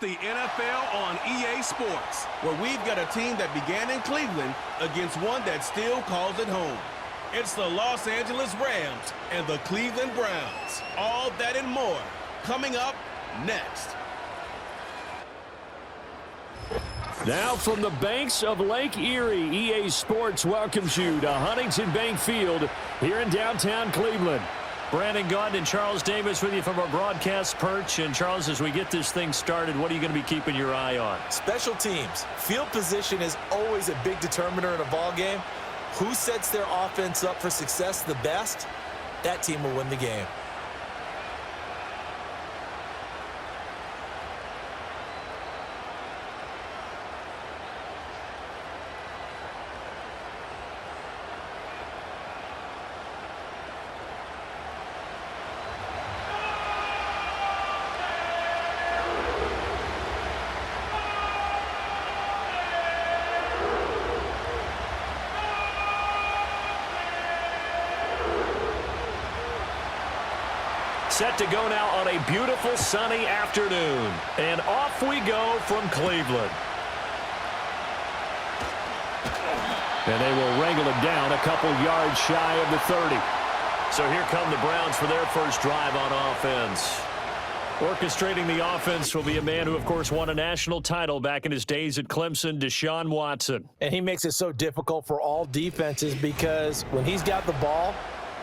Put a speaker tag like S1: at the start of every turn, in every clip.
S1: The NFL on EA Sports, where we've got a team that began in Cleveland against one that still calls it home. It's the Los Angeles Rams and the Cleveland Browns. All that and more coming up next.
S2: Now from the banks of Lake Erie, EA Sports welcomes you to Huntington Bank Field here in downtown Cleveland. Brandon Gaudin and Charles Davis with you from our broadcast perch. And Charles, as we get this thing started, what are you going to be keeping your eye on?
S3: Special teams. Field position is always a big determiner in a ball game. Who sets their offense up for success the best, that team will win the game.
S2: Set to go now on a beautiful sunny afternoon. And off we go from Cleveland. And they will wrangle it down a couple yards shy of the 30. So here come the Browns for their first drive on offense. Orchestrating the offense will be a man who, of course, won a national title back in his days at Clemson, Deshaun Watson.
S3: And he makes it so difficult for all defenses because when he's got the ball,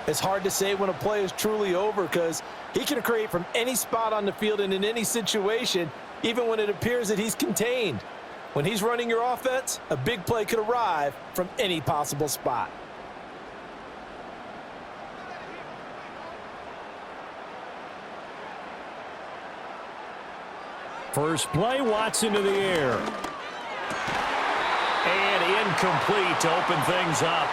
S3: it's hard to say when a play is truly over because he can create from any spot on the field and in any situation, even when it appears that he's contained. When he's running your offense, a big play could arrive from any possible spot.
S2: First play, Watson to the air. And incomplete to open things up.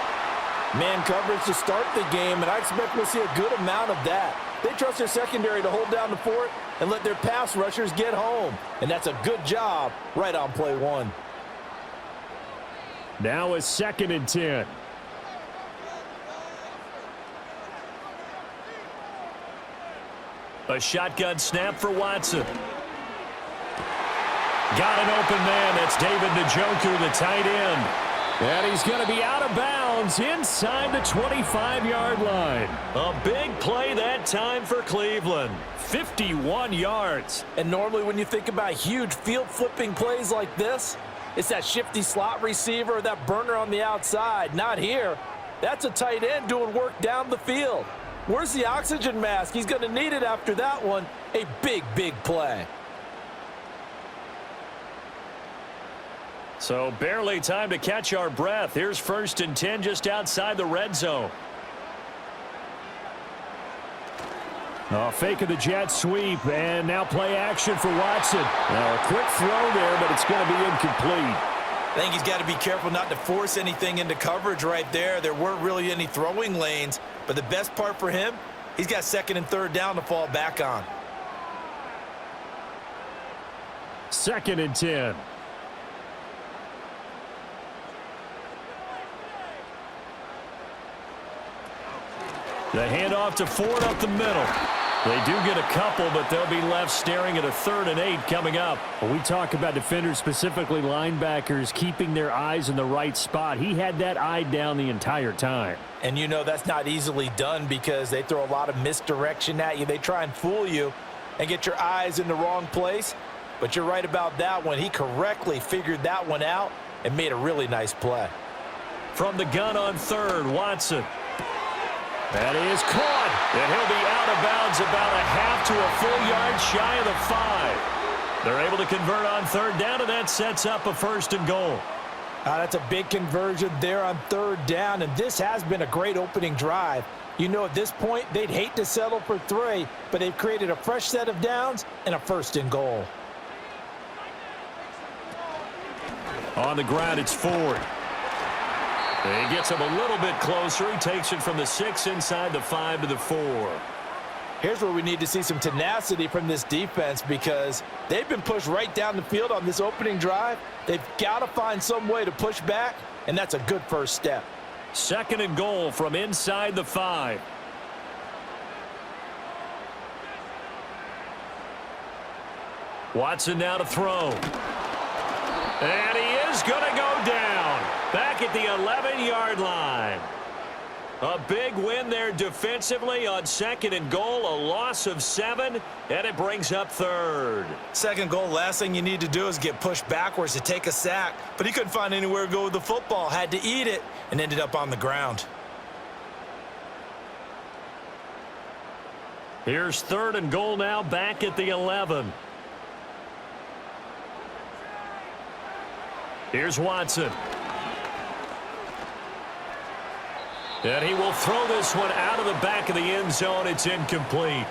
S3: Man coverage to start the game, and I expect we'll see a good amount of that. They trust their secondary to hold down the fort and let their pass rushers get home. And that's a good job right on play one.
S2: Now it's 2nd and 10. A shotgun snap for Watson. Got an open man. That's David Njoku, the tight end. And he's going to be out of bounds inside the 25-yard line. A big play that time for Cleveland. 51 yards.
S3: And normally when you think about huge field-flipping plays like this, it's that shifty slot receiver or that burner on the outside. Not here. That's a tight end doing work down the field. Where's the oxygen mask? He's going to need it after that one. A big, big play.
S2: So barely time to catch our breath. Here's 1st and 10 just outside the red zone. Fake of the jet sweep, and now play action for Watson. Now a quick throw there, but it's going to be incomplete.
S3: I think he's got to be careful not to force anything into coverage right there. There weren't really any throwing lanes, but the best part for him, he's got 2nd and 3rd down to fall back on.
S2: 2nd and 10. The handoff to Ford up the middle. They do get a couple, but they'll be left staring at a 3rd and 8 coming up. When we talk about defenders, specifically linebackers, keeping their eyes in the right spot. He had that eye down the entire time.
S3: And you know that's not easily done because they throw a lot of misdirection at you. They try and fool you and get your eyes in the wrong place. But you're right about that one. He correctly figured that one out and made a really nice play.
S2: From the gun on 3rd, Watson. That is caught, and he'll be out of bounds about a half to a full yard shy of the 5. They're able to convert on 3rd down, and that sets up a 1st and goal.
S3: That's a big conversion there on 3rd down, and this has been a great opening drive. You know, at this point, they'd hate to settle for 3, but they've created a fresh set of downs and a 1st and goal.
S2: On the ground, it's Ford. He gets him a little bit closer. He takes it from the 6 inside the 5 to the 4.
S3: Here's where we need to see some tenacity from this defense because they've been pushed right down the field on this opening drive. They've got to find some way to push back, and that's a good first step.
S2: 2nd and goal from inside the 5. Watson now to throw. And he is going to go down. Back at the 11-yard line. A big win there defensively on 2nd and goal. A loss of 7, and it brings up 3rd.
S3: 2nd goal, last thing you need to do is get pushed backwards to take a sack. But he couldn't find anywhere to go with the football. Had to eat it and ended up on the ground.
S2: Here's 3rd and goal now, back at the 11. Here's Watson. And he will throw this one out of the back of the end zone. It's incomplete.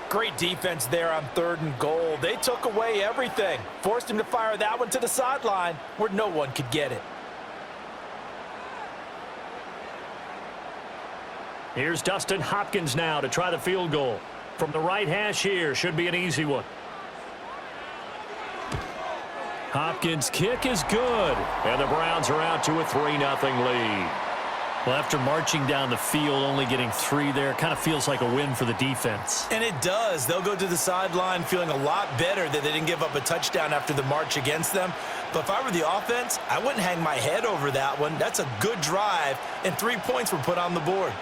S3: Great defense there on 3rd and goal. They took away everything. Forced him to fire that one to the sideline where no one could get it.
S2: Here's Dustin Hopkins now to try the field goal. From the right hash here, should be an easy one. Hopkins' kick is good. And the Browns are out to a 3-0 lead.
S4: Well, after marching down the field, only getting 3 there, kind of feels like a win for the defense.
S3: And it does. They'll go to the sideline feeling a lot better that they didn't give up a touchdown after the march against them. But if I were the offense, I wouldn't hang my head over that one. That's a good drive, and 3 points were put on the board.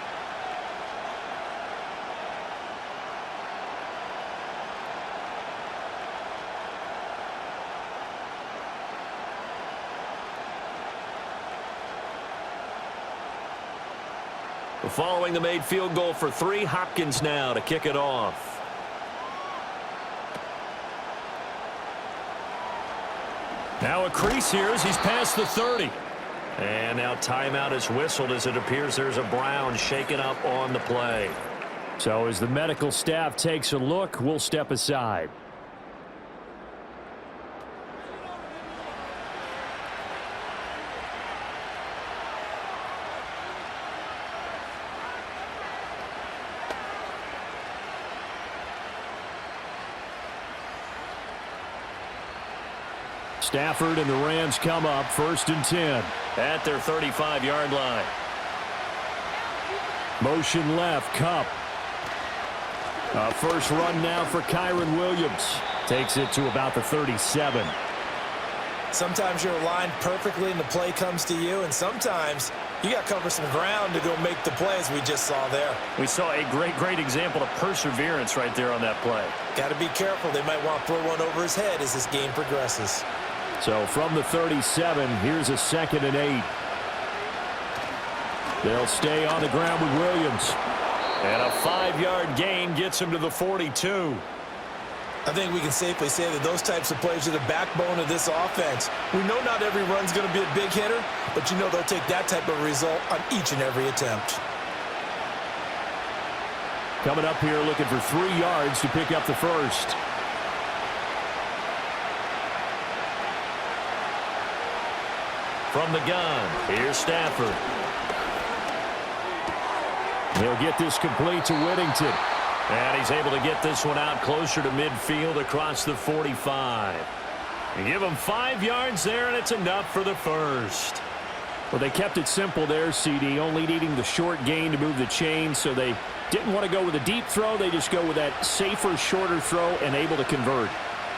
S2: Following the made field goal for 3, Hopkins now to kick it off. Now a crease here as he's past the 30. And now timeout is whistled as it appears there's a Brown shaken up on the play.
S4: So as the medical staff takes a look, we'll step aside. Stafford and the Rams come up 1st and 10.
S2: At their 35-yard line.
S4: Motion left, Kupp. A first run now for Kyren Williams. Takes it to about the 37.
S3: Sometimes you're aligned perfectly and the play comes to you, and sometimes you got to cover some ground to go make the play, as we just saw there.
S4: We saw a great example of perseverance right there on that play.
S3: Got to be careful. They might want to throw one over his head as this game progresses.
S4: So from the 37, here's a 2nd and 8. They'll stay on the ground with Williams.
S2: And a 5-yard gain gets him to the 42.
S3: I think we can safely say that those types of plays are the backbone of this offense. We know not every run's going to be a big hitter, but you know they'll take that type of result on each and every attempt.
S4: Coming up here looking for 3 yards to pick up the first.
S2: From the gun, here's Stafford.
S4: He'll get this complete to Whittington.
S2: And he's able to get this one out closer to midfield across the 45. You give him 5 yards there, and it's enough for the first.
S4: Well, they kept it simple there, CD, only needing the short gain to move the chain, so they didn't want to go with a deep throw. They just go with that safer, shorter throw and able to convert.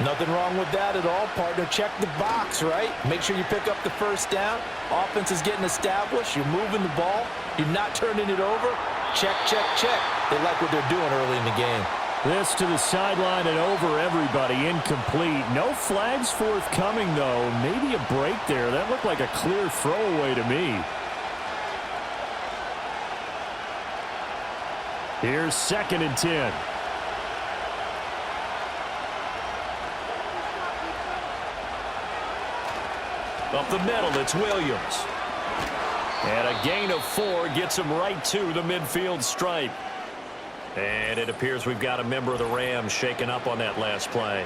S3: Nothing wrong with that at all, partner. Check the box, right? Make sure you pick up the first down. Offense is getting established. You're moving the ball. You're not turning it over. Check, check, check. They like what they're doing early in the game.
S4: This to the sideline and over everybody. Incomplete. No flags forthcoming, though. Maybe a break there. That looked like a clear throwaway to me. Here's 2nd and 10.
S2: Up the middle, it's Williams. And a gain of 4 gets him right to the midfield stripe. And it appears we've got a member of the Rams shaken up on that last play.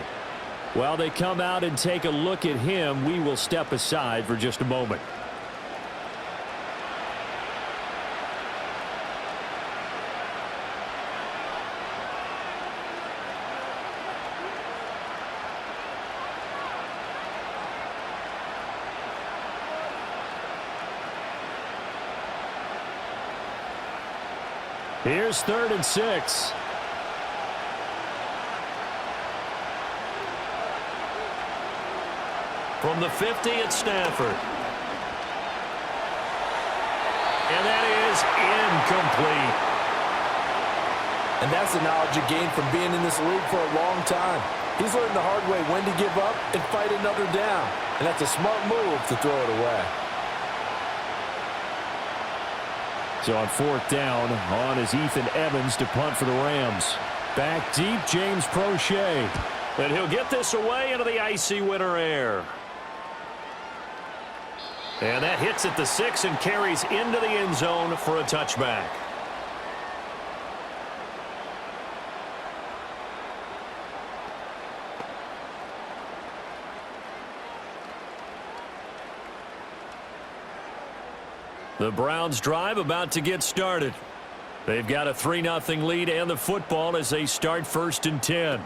S4: While they come out and take a look at him, we will step aside for just a moment. Here's 3rd and 6.
S2: From the 50, it's Stafford. And that is incomplete.
S3: And that's the knowledge you gain from being in this league for a long time. He's learned the hard way when to give up and fight another down. And that's a smart move to throw it away.
S2: So on 4th down, on is Ethan Evans to punt for the Rams. Back deep, James Prochet. And he'll get this away into the icy winter air. And that hits at the 6 and carries into the end zone for a touchback. The Browns drive about to get started. They've got a 3-0 lead and the football as they start 1st and 10.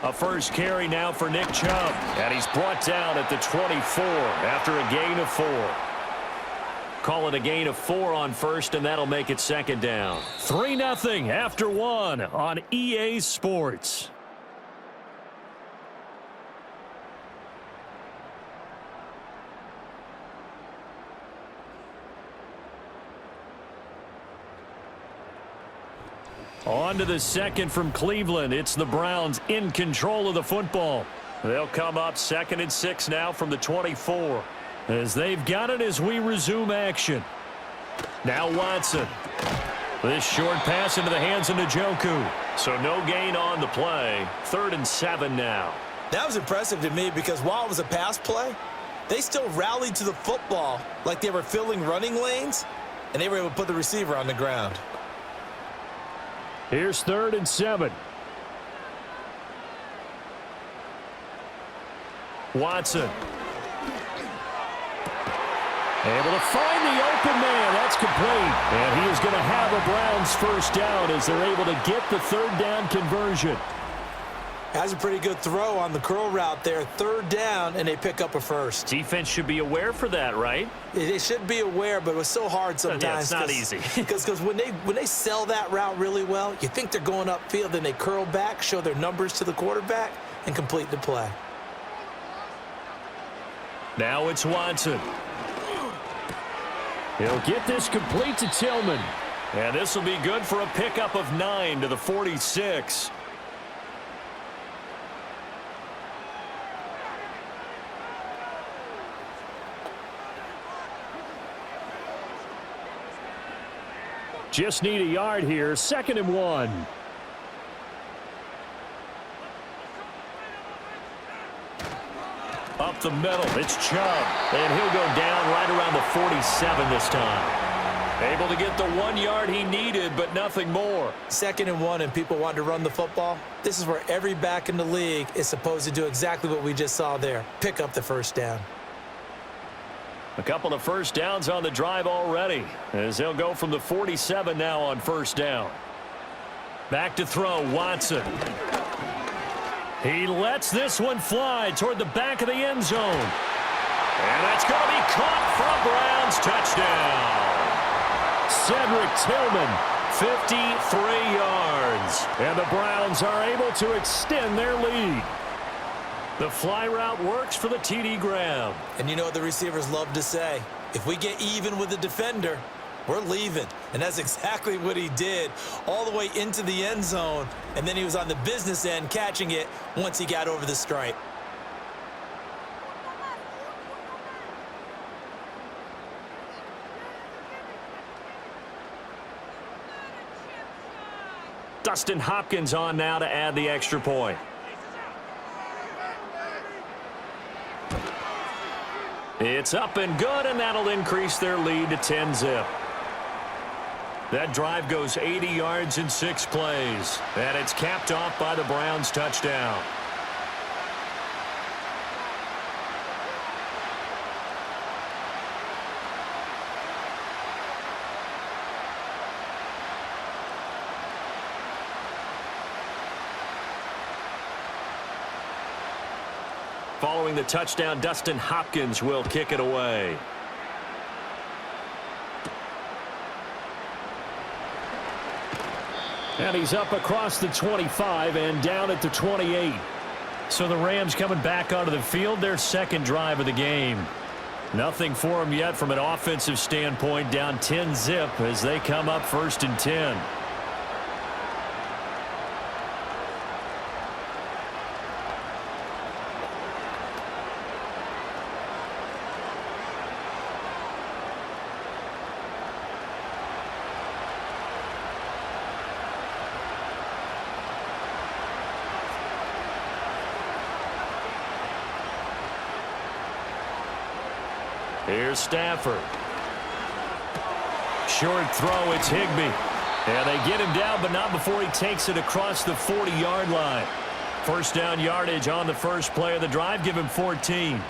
S2: A first carry now for Nick Chubb. And he's brought down at the 24 after a gain of 4. Call it a gain of 4 on 1st, and that'll make it 2nd down. 3-0 after 1 on EA Sports. On to the 2nd from Cleveland. It's the Browns in control of the football. They'll come up 2nd and 6 now from the 24. As they've got it as we resume action. Now Watson. This short pass into the hands of Njoku. So no gain on the play. 3rd and 7 now.
S3: That was impressive to me because while it was a pass play, they still rallied to the football like they were filling running lanes, and they were able to put the receiver on the ground.
S2: Here's 3rd and 7. Watson. Able to find the open man. That's complete. And he is going to have a Browns first down as they're able to get the 3rd down conversion.
S3: Has a pretty good throw on the curl route there. 3rd down, and they pick up a first.
S2: Defense should be aware for that, right?
S3: They should be aware, but it was so hard sometimes.
S2: Yeah, it's not easy.
S3: Because when they sell that route really well, you think they're going upfield, then they curl back, show their numbers to the quarterback, and complete the play.
S2: Now it's Watson. He'll get this complete to Tillman. And this will be good for a pickup of 9 to the 46. Just need a yard here. 2nd and 1. Up the middle, it's Chubb. And he'll go down right around the 47 this time. Able to get the 1 yard he needed, but nothing more.
S3: 2nd and 1, and people want to run the football. This is where every back in the league is supposed to do exactly what we just saw there. Pick up the first down.
S2: A couple of first downs on the drive already, as they'll go from the 47 now on 1st down. Back to throw, Watson. He lets this one fly toward the back of the end zone. And that's going to be caught for a Browns touchdown. Cedric Tillman, 53 yards. And the Browns are able to extend their lead. The fly route works for the TD Graham.
S3: And you know what the receivers love to say? If we get even with the defender, we're leaving. And that's exactly what he did all the way into the end zone. And then he was on the business end catching it once he got over the stripe.
S2: Dustin Hopkins on now to add the extra point. It's up and good, and that'll increase their lead to 10-zip. That drive goes 80 yards in 6 plays, and it's capped off by the Browns touchdown. Following the touchdown, Dustin Hopkins will kick it away. And he's up across the 25 and down at the 28. So the Rams coming back onto the field, their second drive of the game. Nothing for them yet from an offensive standpoint, down 10-zip as they come up 1st and 10. Here's Stafford. Short throw, it's Higbee. And they get him down, but not before he takes it across the 40-yard line. First down yardage on the first play of the drive. Give him 14.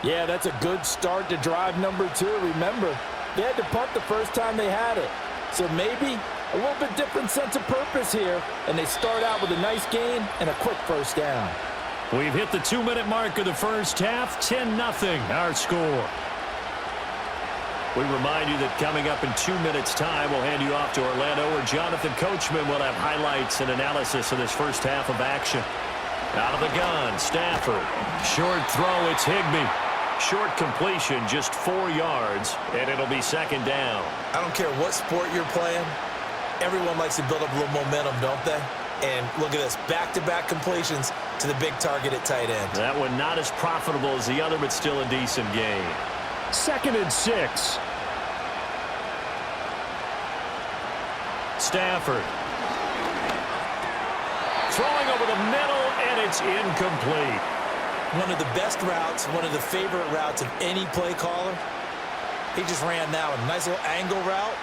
S3: Yeah, that's a good start to drive number 2. Remember, they had to punt the first time they had it. So maybe a little bit different sense of purpose here. And they start out with a nice gain and a quick first down.
S2: We've hit the 2-minute mark of the first half. 10-0 our score. We remind you that coming up in 2 minutes' time, we'll hand you off to Orlando, where Jonathan Coachman will have highlights and analysis of this first half of action. Out of the gun, Stafford. Short throw, it's Higbee. Short completion, just 4 yards, and it'll be second down.
S3: I don't care what sport you're playing. Everyone likes to build up a little momentum, don't they? And look at this, back-to-back completions to the big target at tight end.
S2: That one not as profitable as the other, but still a decent gain. 2nd and 6. Stafford. Throwing over the middle, and it's incomplete.
S3: One of the best routes, one of the favorite routes of any play caller. He just ran that one. Nice little angle route.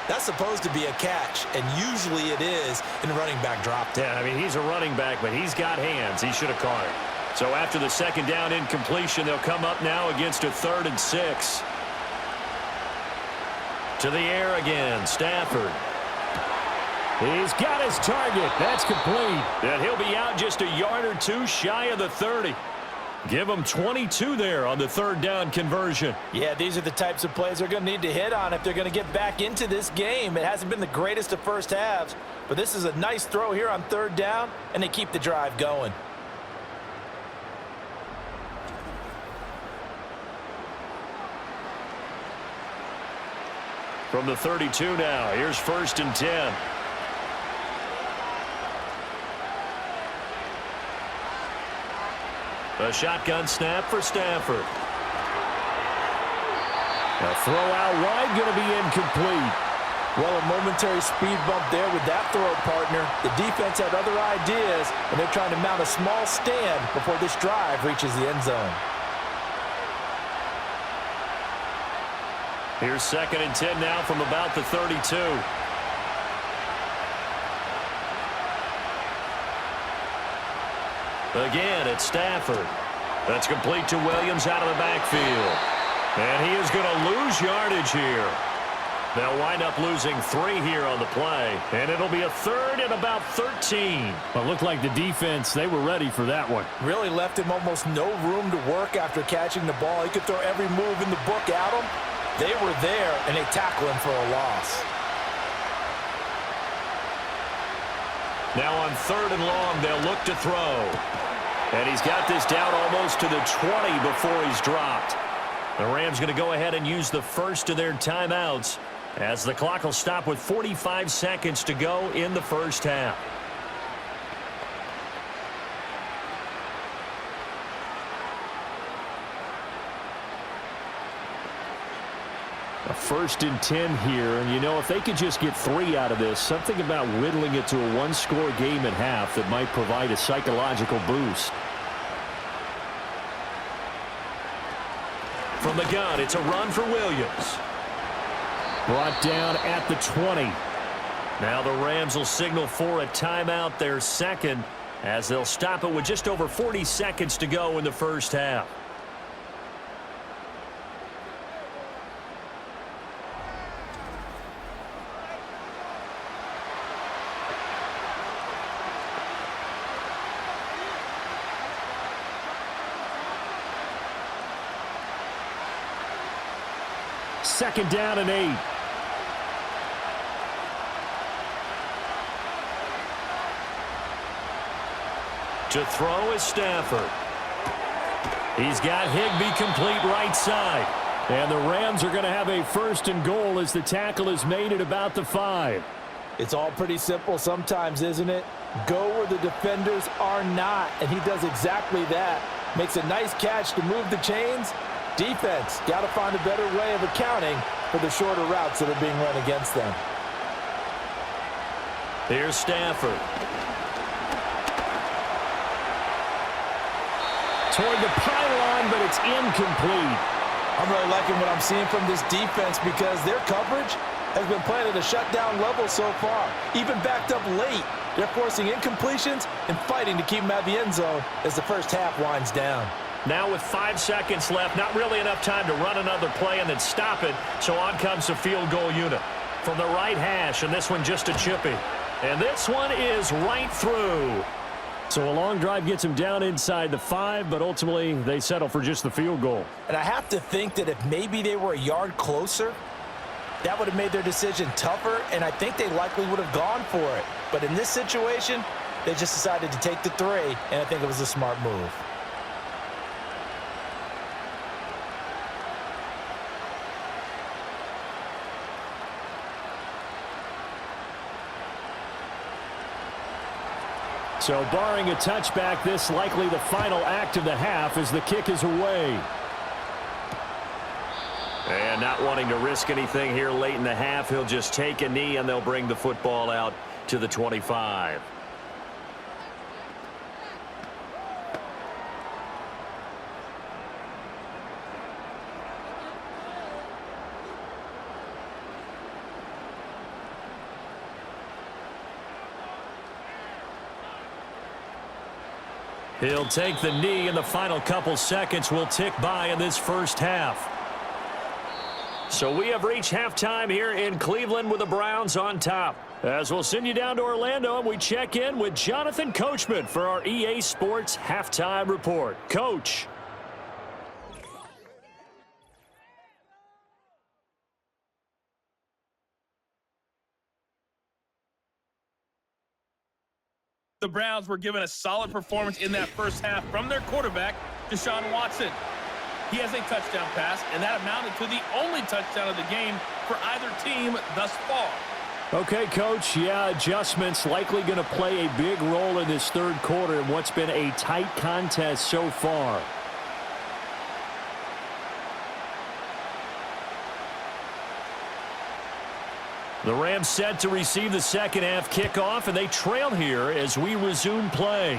S3: That's supposed to be a catch, and usually it is in running back drop.
S2: Yeah, I mean, he's a running back, but he's got hands. He should have caught it. So after the second down incompletion, they'll come up now against a 3rd and 6. To the air again, Stafford. He's got his target. That's complete. And he'll be out just a yard or 2 shy of the 30. Give him 22 there on the 3rd down conversion.
S3: Yeah, these are the types of plays they're going to need to hit on if they're going to get back into this game. It hasn't been the greatest of first halves, but this is a nice throw here on 3rd down, and they keep the drive going.
S2: From the 32 now, here's 1st and 10. A shotgun snap for Stafford. A throw out wide, going to be incomplete.
S3: Well, a momentary speed bump there with that throw, partner. The defense had other ideas, and they're trying to mount a small stand before this drive reaches the end zone.
S2: Here's 2nd and 10 now from about the 32. Again, it's Stafford. That's complete to Williams out of the backfield. And he is going to lose yardage here. They'll wind up losing 3 here on the play. And it'll be a 3rd and about 13.
S4: Well, it looked like the defense, they were ready for that one.
S3: Really left him almost no room to work after catching the ball. He could throw every move in the book at him. They were there, and they tackle him for a loss.
S2: Now on 3rd and long, they'll look to throw. And he's got this down almost to the 20 before he's dropped. The Rams going to go ahead and use the first of their timeouts as the clock will stop with 45 seconds to go in the first half.
S4: A 1st and 10 here, and you know, if they could just get 3 out of this, something about whittling it to a 1-score game at half that might provide a psychological boost.
S2: From the gun, it's a run for Williams.
S4: Brought down at the 20.
S2: Now the Rams will signal for a timeout, their second, as they'll stop it with just over 40 seconds to go in the first half.
S4: Second down and 8.
S2: To throw is Stafford. He's got Higbee complete right side. And the Rams are going to have a 1st and goal as the tackle is made at about the 5.
S3: It's all pretty simple sometimes, isn't it? Go where the defenders are not, and he does exactly that. Makes a nice catch to move the chains. Defense got to find a better way of accounting for the shorter routes that are being run against them.
S2: Here's Stafford. Toward the pylon, but it's incomplete.
S3: I'm really liking what I'm seeing from this defense because their coverage has been playing at a shutdown level so far. Even backed up late, they're forcing incompletions and fighting to keep them out of the end zone as the first half winds down.
S2: Now with 5 seconds left, not really enough time to run another play and then stop it, so on comes the field goal unit. From the right hash, and this one just a chippy. And this one is right through. So a long drive gets them down inside the 5, but ultimately they settle for just the field goal.
S3: And I have to think that if maybe they were a yard closer, that would have made their decision tougher, and I think they likely would have gone for it. But in this situation, they just decided to take the 3, and I think it was a smart move.
S2: So barring a touchback, this likely the final act of the half as the kick is away. And not wanting to risk anything here late in the half, he'll just take a knee and they'll bring the football out to the 25. He'll take the knee, and the final couple seconds will tick by in this first half. So we have reached halftime here in Cleveland with the Browns on top. As we'll send you down to Orlando, and we check in with Jonathan Coachman for our EA Sports Halftime Report. Coach.
S5: The Browns were given a solid performance in that first half from their quarterback, Deshaun Watson. He has a touchdown pass, and that amounted to the only touchdown of the game for either team thus far.
S2: Okay, Coach, yeah, adjustments likely going to play a big role in this third quarter in what's been a tight contest so far. The Rams set to receive the second half kickoff, and they trail here as we resume play.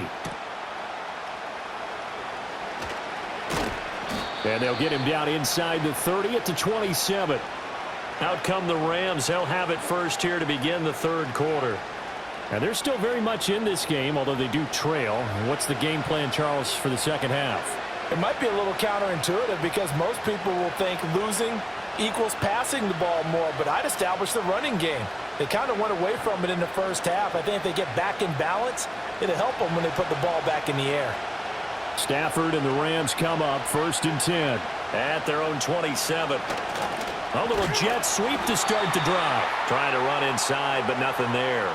S2: And they'll get him down inside the 30 at the 27. Out come the Rams. They'll have it first here to begin the third quarter. And they're still very much in this game, although they do trail. What's the game plan, Charles, for the second half?
S3: It might be a little counterintuitive because most people will think losing equals passing the ball more, but I'd establish the running game. They kind of went away from it in the first half. I think if they get back in balance, it'll help them when they put the ball back in the air.
S2: Stafford and the Rams come up 1st and 10 at their own 27. A little jet sweep to start the drive. Trying to run inside, but nothing there.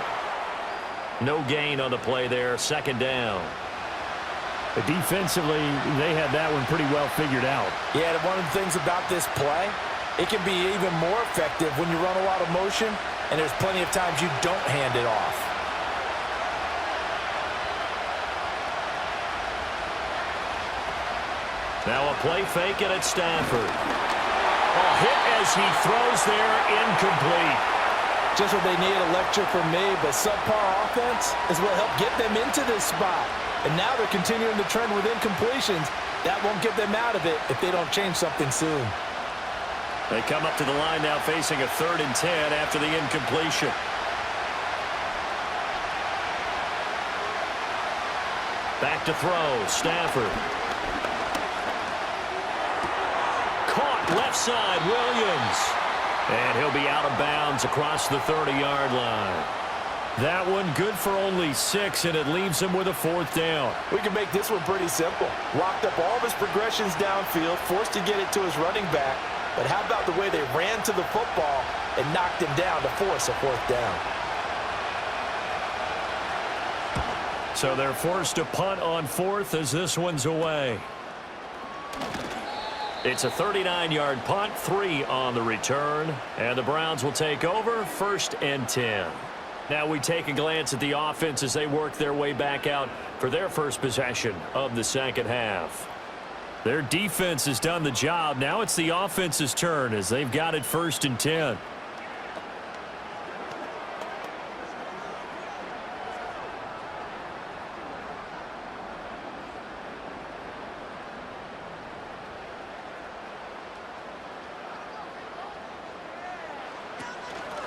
S2: No gain on the play there. 2nd down.
S4: But defensively, they had that one pretty well figured out.
S3: Yeah, and one of the things about this play, it can be even more effective when you run a lot of motion, and there's plenty of times you don't hand it off.
S2: Now a play fake, and it's Stafford. A hit as he throws there, incomplete.
S3: Just what they need, a lecture from me, but subpar offense is what helped get them into this spot. And now they're continuing the trend with incompletions. That won't get them out of it if they don't change something soon.
S2: They come up to the line now facing a 3rd and 10 after the incompletion. Back to throw, Stafford. Caught left side, Williams. And he'll be out of bounds across the 30-yard line. That one good for only 6, and it leaves him with a 4th down.
S3: We can make this one pretty simple. Locked up all of his progressions downfield, forced to get it to his running back. But how about the way they ran to the football and knocked him down to force a 4th down?
S2: So they're forced to punt on 4th as this one's away. It's a 39-yard punt, 3 on the return, and the Browns will take over 1st and 10. Now we take a glance at the offense as they work their way back out for their first possession of the second half. Their defense has done the job. Now it's the offense's turn as they've got it 1st and 10.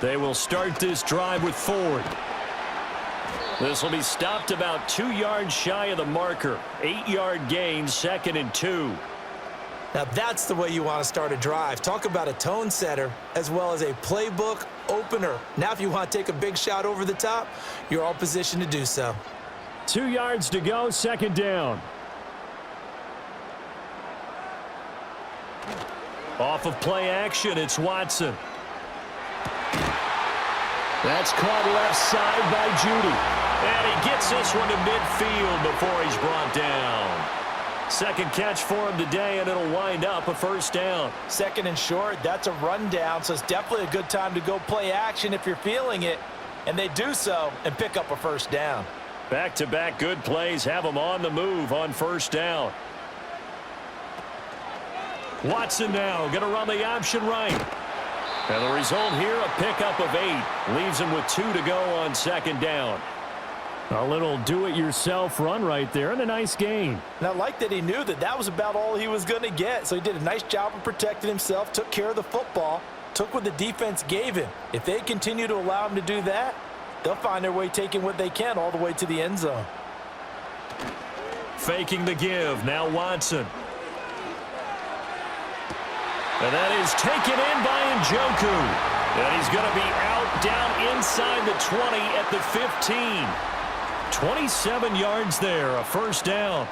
S2: They will start this drive with Ford. This will be stopped about 2 yards shy of the marker. 8-yard gain, 2nd and 2.
S3: Now that's the way you want to start a drive. Talk about a tone setter as well as a playbook opener. Now if you want to take a big shot over the top, you're all positioned to do so.
S2: 2 yards to go, 2nd down. Off of play action, it's Watson. That's caught left side by Judy. And he gets this one to midfield before he's brought down. 2nd catch for him today, and it'll wind up a 1st down.
S3: 2nd and short, that's a rundown, so it's definitely a good time to go play action if you're feeling it. And they do so and pick up a 1st down.
S2: Back-to-back good plays have them on the move on 1st down. Watson now going to run the option right. And the result here, a pickup of 8. Leaves him with 2 to go on 2nd down. A little do-it-yourself run right there and a nice gain.
S3: And I like that he knew that that was about all he was going to get. So he did a nice job of protecting himself, took care of the football, took what the defense gave him. If they continue to allow him to do that, they'll find their way taking what they can all the way to the end zone.
S2: Faking the give. Now Watson. And that is taken in by Njoku. And he's going to be out down inside the 20 at the 15. 27 yards there, a 1st down.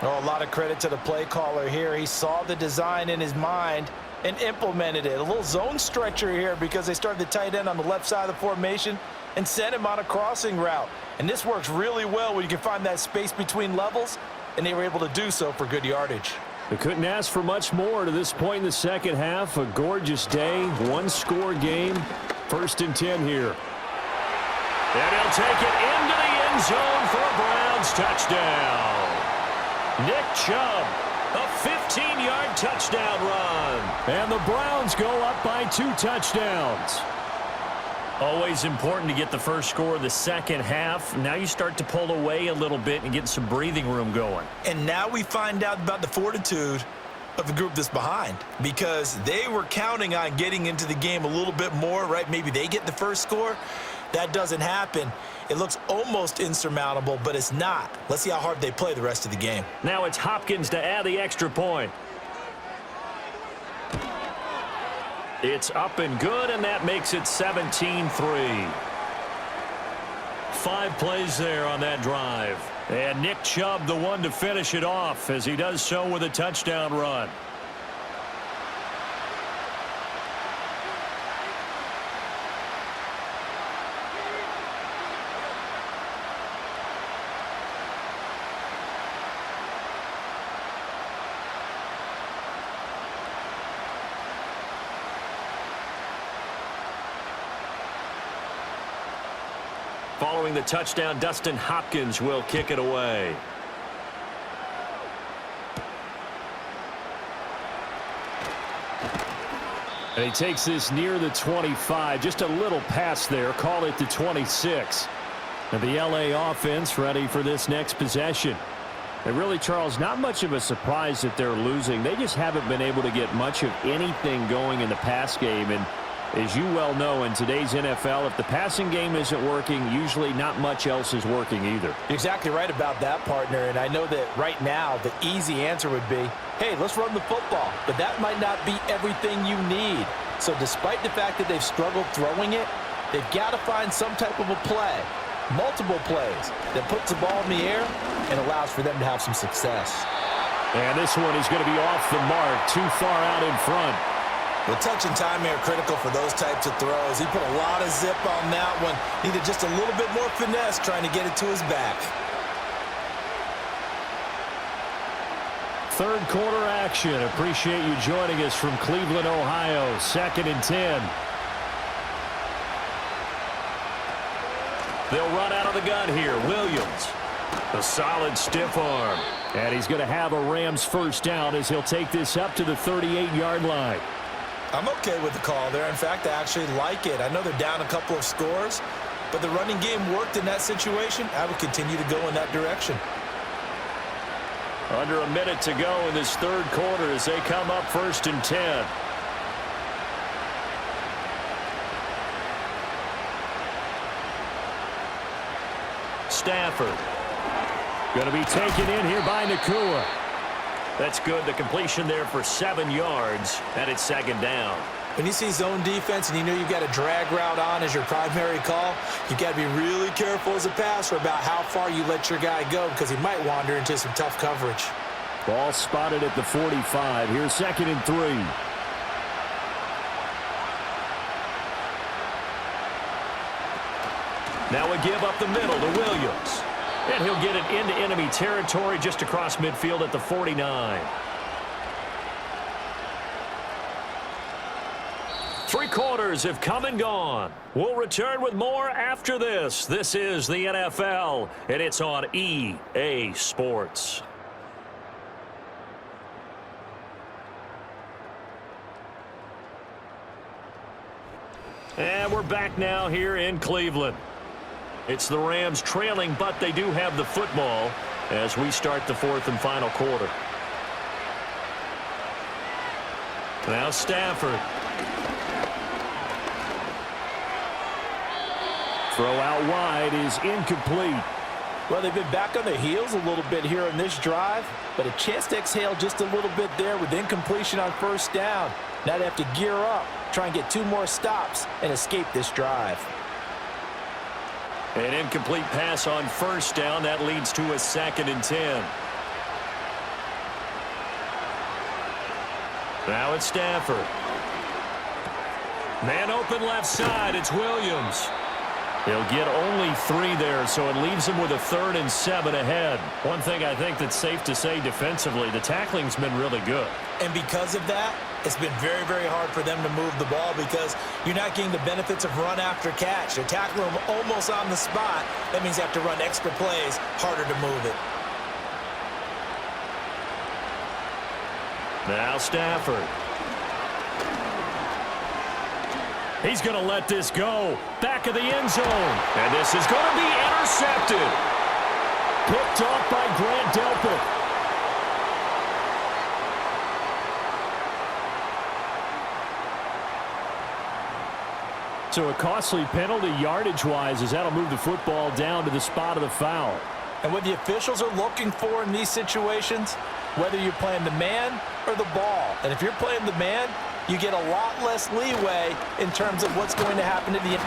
S3: Oh, a lot of credit to the play caller here. He saw the design in his mind and implemented it. A little zone stretcher here because they started the tight end on the left side of the formation and sent him on a crossing route. And this works really well when you can find that space between levels, and they were able to do so for good yardage.
S2: They couldn't ask for much more to this point in the second half. A gorgeous day, 1-score game. 1st and 10 here. And he'll take it into the end zone for a Browns touchdown. Nick Chubb, a 15-yard touchdown run. And the Browns go up by 2 touchdowns. Always important to get the first score of the second half. Now you start to pull away a little bit and get some breathing room going.
S3: And now we find out about the fortitude of the group that's behind, because they were counting on getting into the game a little bit more, right? Maybe they get the first score. That doesn't happen. It looks almost insurmountable, but it's not. Let's see how hard they play the rest of the game.
S2: Now it's Hopkins to add the extra point. It's up and good, and that makes it 17-3. 5 plays there on that drive. And Nick Chubb, the one to finish it off, as he does so with a touchdown run. Following the touchdown, Dustin Hopkins will kick it away. And he takes this near the 25. Just a little pass there. Call it the 26. And the LA offense ready for this next possession. And really, Charles, not much of a surprise that they're losing. They just haven't been able to get much of anything going in the pass game. And as you well know, in today's NFL, if the passing game isn't working, usually not much else is working either.
S3: You're exactly right about that, partner. And I know that right now the easy answer would be, hey, let's run the football. But that might not be everything you need. So despite the fact that they've struggled throwing it, they've got to find some type of a play, multiple plays, that puts the ball in the air and allows for them to have some success.
S2: And this one is going to be off the mark, too far out in front.
S3: Well, touch and time are critical for those types of throws. He put a lot of zip on that one. Needed just a little bit more finesse trying to get it to his back.
S2: third quarter action. Appreciate you joining us from Cleveland, Ohio. 2nd and 10. They'll run out of the gun here. Williams. A solid stiff arm. And he's going to have a Rams first down as he'll take this up to the 38-yard line.
S3: I'm okay with the call there. In fact, I actually like it. I know they're down a couple of scores, but the running game worked in that situation. I would continue to go in that direction.
S2: Under a minute to go in this third quarter as they come up 1st and 10. Stafford. Going to be taken in here by Nakua. That's good. The completion there for 7 yards, and it's 2nd down.
S3: When you see zone defense and you know you've got a drag route on as your primary call, you've got to be really careful as a passer about how far you let your guy go because he might wander into some tough coverage.
S2: Ball spotted at the 45. Here's 2nd and 3. Now a give up the middle to Williams. And he'll get it into enemy territory just across midfield at the 49. 3 quarters have come and gone. We'll return with more after this. This is the NFL, and it's on EA Sports. And we're back now here in Cleveland. It's the Rams trailing, but they do have the football as we start the 4th and final quarter. Now Stafford. Throw out wide is incomplete.
S3: Well, they've been back on their heels a little bit here on this drive, but a chance to exhale just a little bit there with incompletion on 1st down. Now they have to gear up, try and get 2 more stops, and escape this drive.
S2: An incomplete pass on 1st down. That leads to a 2nd and 10. Now it's Stafford. Man open left side. It's Williams. He'll get only 3 there, so it leaves him with a 3rd and 7 ahead. One thing I think that's safe to say defensively, the tackling's been really good.
S3: And because of that, it's been very, very hard for them to move the ball because you're not getting the benefits of run after catch. They're tackling them almost on the spot. That means you have to run extra plays, harder to move it.
S2: Now Stafford. He's going to let this go. Back of the end zone. And this is going to be intercepted. Picked off by Grant Delpit. So a costly penalty yardage-wise as that'll move the football down to the spot of the foul.
S3: And what the officials are looking for in these situations, whether you're playing the man or the ball. And if you're playing the man, you get a lot less leeway in terms of what's going to happen to the end.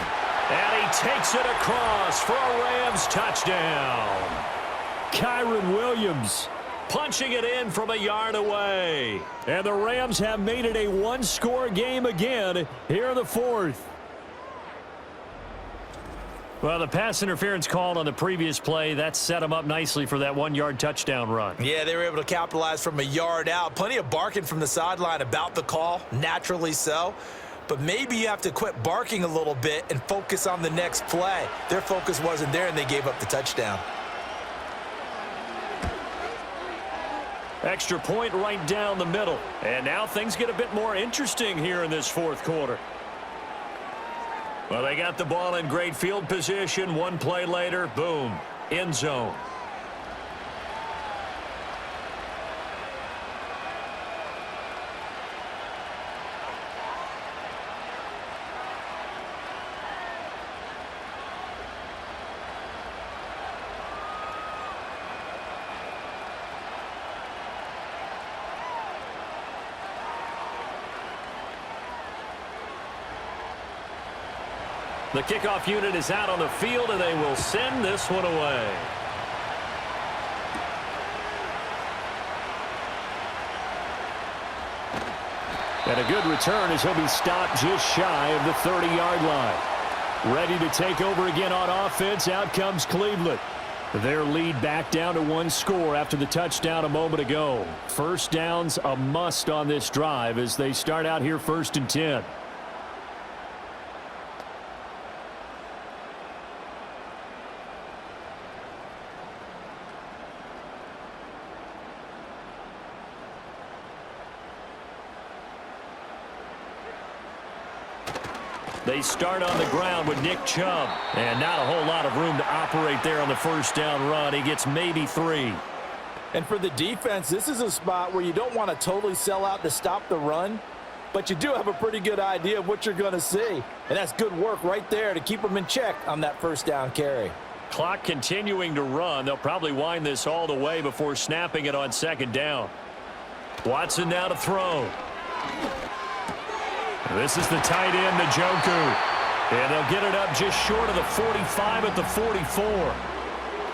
S2: And he takes it across for a Rams touchdown. Kyron Williams punching it in from a yard away. And the Rams have made it a 1-score game again here in the 4th. Well, the pass interference called on the previous play, that set them up nicely for that 1-yard touchdown run.
S3: Yeah, they were able to capitalize from a yard out. Plenty of barking from the sideline about the call, naturally so. But maybe you have to quit barking a little bit and focus on the next play. Their focus wasn't there, and they gave up the touchdown.
S2: Extra point right down the middle. And now things get a bit more interesting here in this 4th quarter. Well, they got the ball in great field position. 1 play later, boom, end zone. The kickoff unit is out on the field, and they will send this one away. And a good return as he'll be stopped just shy of the 30-yard line. Ready to take over again on offense. Out comes Cleveland. Their lead back down to 1 score after the touchdown a moment ago. First down's a must on this drive as they start out here 1st and 10. They start on the ground with Nick Chubb. And not a whole lot of room to operate there on the first down run. He gets maybe 3.
S3: And for the defense, this is a spot where you don't want to totally sell out to stop the run, but you do have a pretty good idea of what you're going to see. And that's good work right there to keep them in check on that first down carry.
S2: Clock continuing to run. They'll probably wind this all the way before snapping it on 2nd down. Watson now to throw. This is the tight end, Njoku. And they'll get it up just short of the 45 at the 44.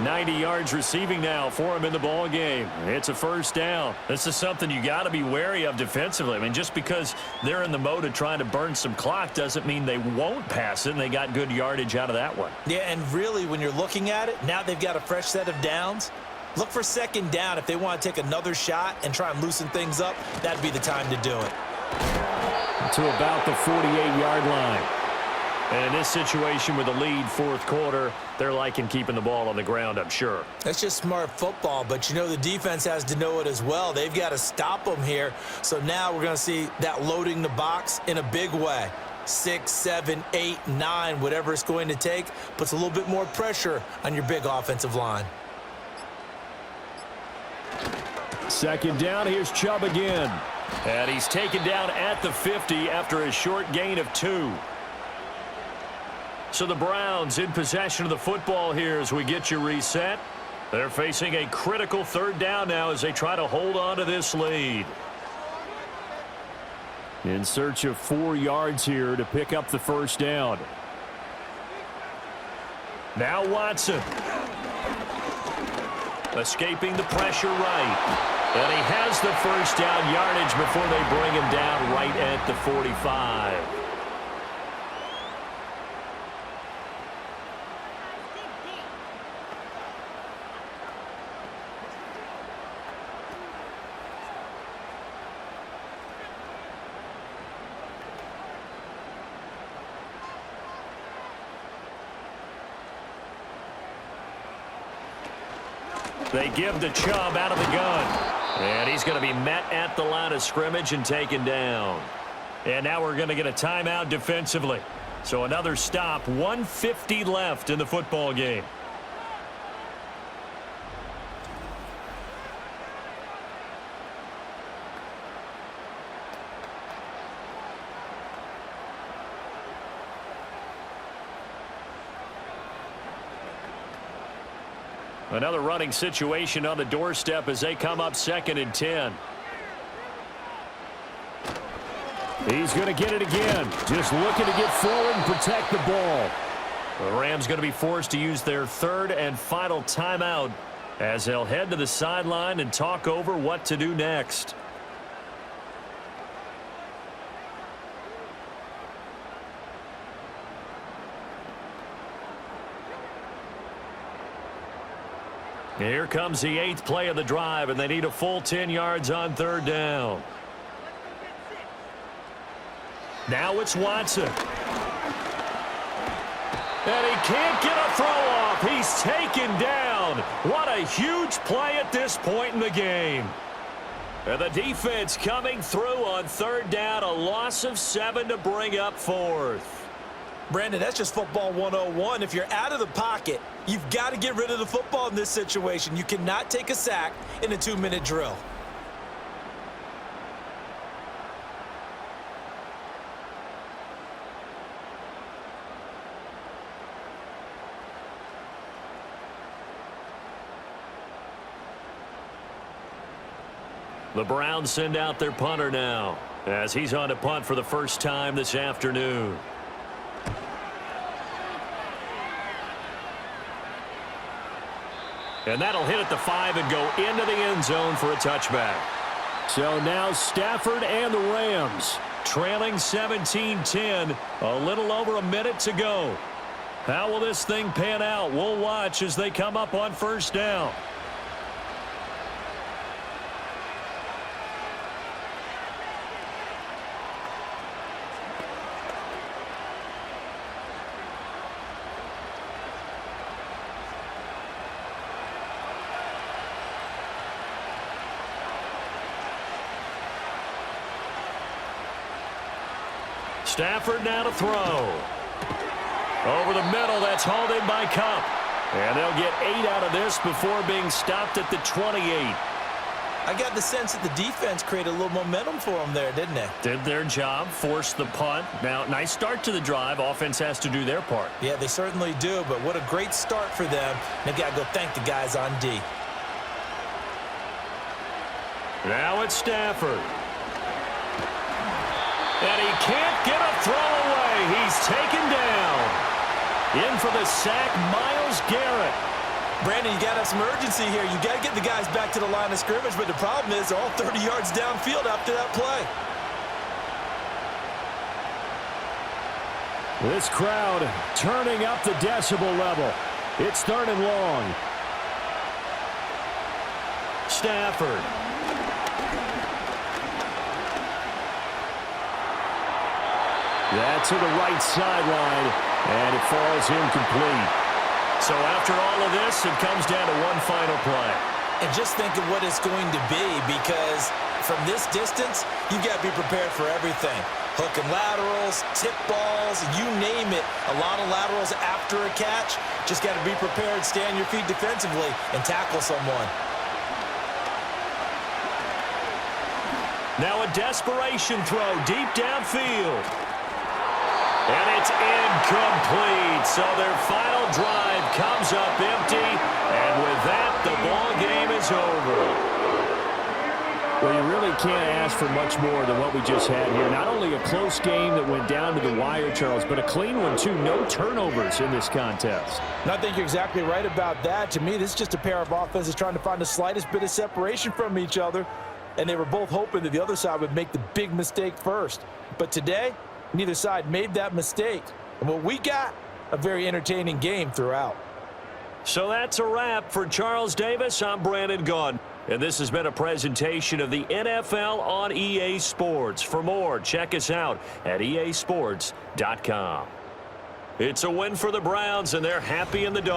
S2: 90 yards receiving now for him in the ball game. It's a first down. This is something you got to be wary of defensively. I mean, just because they're in the mode of trying to burn some clock doesn't mean they won't pass it, and they got good yardage out of that one.
S3: Yeah, and really, when you're looking at it, now they've got a fresh set of downs. Look for 2nd down. If they want to take another shot and try and loosen things up, that'd be the time to do it.
S2: To about the 48-yard line. And in this situation with the lead 4th quarter, they're liking keeping the ball on the ground, I'm sure.
S3: That's just smart football, but you know the defense has to know it as well. They've got to stop them here. So now we're going to see that loading the box in a big way. 6, 7, 8, 9, whatever it's going to take, puts a little bit more pressure on your big offensive line.
S2: 2nd down, here's Chubb again. And he's taken down at the 50 after a short gain of 2. So the Browns in possession of the football here as we get you reset. They're facing a critical 3rd down now as they try to hold on to this lead. In search of 4 yards here to pick up the first down. Now Watson. Escaping the pressure right. And he has the first down yardage before they bring him down right at the 45. They give to Chubb out of the gun. And he's going to be met at the line of scrimmage and taken down. And now we're going to get a timeout defensively. So another stop, 1:50 left in the football game. Another running situation on the doorstep as they come up 2nd and 10. He's going to get it again. Just looking to get forward and protect the ball. The Rams going to be forced to use their 3rd and final timeout as they'll head to the sideline and talk over what to do next. Here comes the 8th play of the drive, and they need a full 10 yards on 3rd down. Now it's Watson. And he can't get a throw off. He's taken down. What a huge play at this point in the game. And the defense coming through on 3rd down, a loss of 7 to bring up 4th.
S3: Brandon, that's just football 101. If you're out of the pocket, you've got to get rid of the football in this situation. You cannot take a sack in a 2-minute drill.
S2: The Browns send out their punter now as he's on to punt for the first time this afternoon. And that'll hit at the 5 and go into the end zone for a touchback. So now Stafford and the Rams trailing 17-10, a little over a minute to go. How will this thing pan out? We'll watch as they come up on first down. Stafford now to throw. Over the middle, that's hauled in by Cup. And they'll get 8 out of this before being stopped at the 28.
S3: I got the sense that the defense created a little momentum for them there, didn't they?
S2: Did their job, forced the punt. Now, nice start to the drive. Offense has to do their part.
S3: Yeah, they certainly do, but what a great start for them. They got to go thank the guys on D.
S2: Now it's Stafford. And he can't get a throw away. He's taken down. In for the sack, Myles Garrett.
S3: Brandon, you got to have some urgency here. You got to get the guys back to the line of scrimmage, but the problem is they're all 30 yards downfield after that play.
S2: This crowd turning up the decibel level. It's 3rd and long. Stafford. That's to the right sideline, and it falls incomplete. So after all of this, it comes down to one final play.
S3: And just think of what it's going to be, because from this distance, you've got to be prepared for everything. Hook and laterals, tip balls, you name it. A lot of laterals after a catch. Just got to be prepared, stay on your feet defensively, and tackle someone.
S2: Now a desperation throw deep downfield. And it's incomplete. So their final drive comes up empty. And with that, the ball game is over. Well, you really can't ask for much more than what we just had here. Not only a close game that went down to the wire, Charles, but a clean one, too. No turnovers in this contest.
S3: And I think you're exactly right about that. To me, this is just a pair of offenses trying to find the slightest bit of separation from each other. And they were both hoping that the other side would make the big mistake first. But today, neither side made that mistake. And what we got, a very entertaining game throughout.
S2: So that's a wrap for Charles Davis. I'm Brandon Gaudin. And this has been a presentation of the NFL on EA Sports. For more, check us out at easports.com. It's a win for the Browns, and they're happy in the dog.